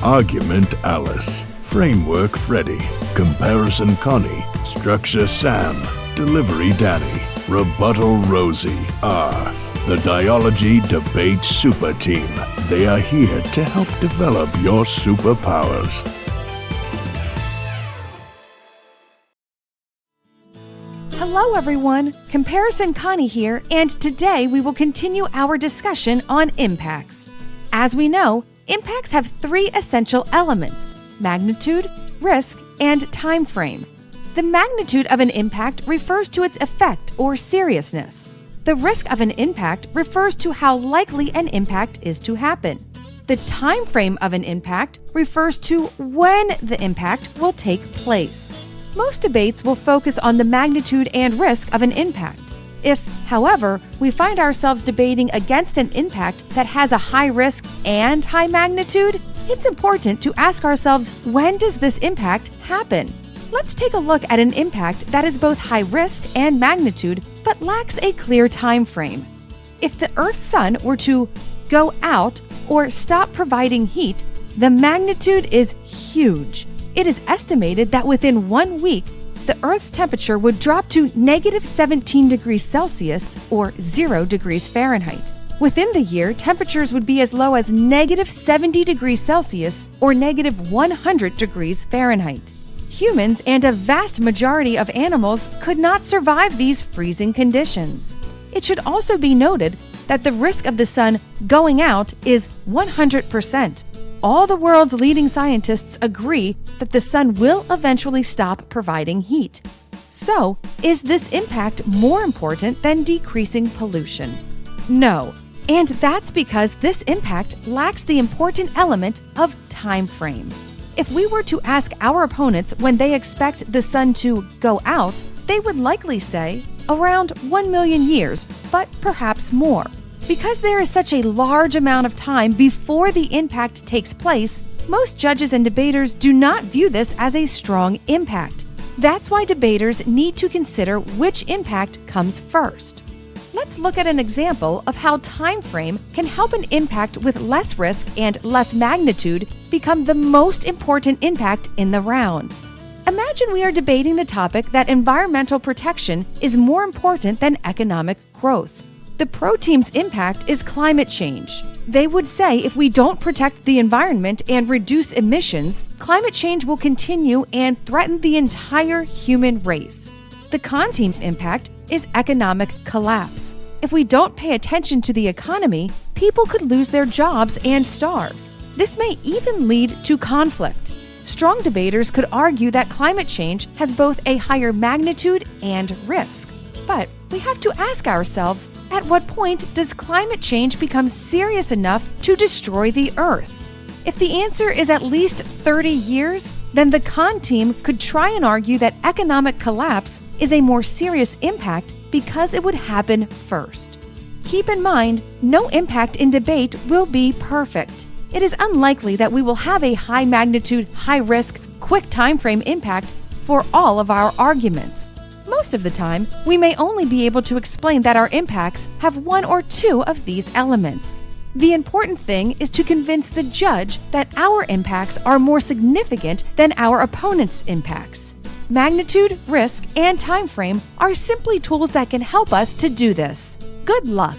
Argument Alice, Framework Freddy, Comparison Connie, Structure Sam, Delivery Danny, Rebuttal Rosie are the Dialogy Debate Super Team. They are here to help develop your superpowers. Hello everyone, Comparison Connie here, and today we will continue our discussion on impacts. As we know, impacts have three essential elements: magnitude, risk, and time frame. The magnitude of an impact refers to its effect or seriousness. The risk of an impact refers to how likely an impact is to happen. The time frame of an impact refers to when the impact will take place. Most debates will focus on the magnitude and risk of an impact. If, however, we find ourselves debating against an impact that has a high risk and high magnitude, it's important to ask ourselves, when does this impact happen? Let's take a look at an impact that is both high risk and magnitude, but lacks a clear time frame. If the Earth's sun were to go out or stop providing heat, the magnitude is huge. It is estimated that within 1 week, the Earth's temperature would drop to negative 17 degrees Celsius or 0 degrees Fahrenheit. Within the year, temperatures would be as low as negative 70 degrees Celsius or negative 100 degrees Fahrenheit. Humans and a vast majority of animals could not survive these freezing conditions. It should also be noted that the risk of the sun going out is 100%. All the world's leading scientists agree that the sun will eventually stop providing heat. So, is this impact more important than decreasing pollution? No, and that's because this impact lacks the important element of time frame. If we were to ask our opponents when they expect the sun to go out, they would likely say around 1 million years, but perhaps more. Because there is such a large amount of time before the impact takes place, most judges and debaters do not view this as a strong impact. That's why debaters need to consider which impact comes first. Let's look at an example of how time frame can help an impact with less risk and less magnitude become the most important impact in the round. Imagine we are debating the topic that environmental protection is more important than economic growth. The pro team's impact is climate change. They would say if we don't protect the environment and reduce emissions, climate change will continue and threaten the entire human race. The con team's impact is economic collapse. If we don't pay attention to the economy, people could lose their jobs and starve. This may even lead to conflict. Strong debaters could argue that climate change has both a higher magnitude and risk. But we have to ask ourselves, at what point does climate change become serious enough to destroy the Earth? If the answer is at least 30 years, then the con team could try and argue that economic collapse is a more serious impact because it would happen first. Keep in mind, no impact in debate will be perfect. It is unlikely that we will have a high magnitude, high risk, quick time frame impact for all of our arguments. Most of the time, we may only be able to explain that our impacts have one or two of these elements. The important thing is to convince the judge that our impacts are more significant than our opponent's impacts. Magnitude, risk, and time frame are simply tools that can help us to do this. Good luck!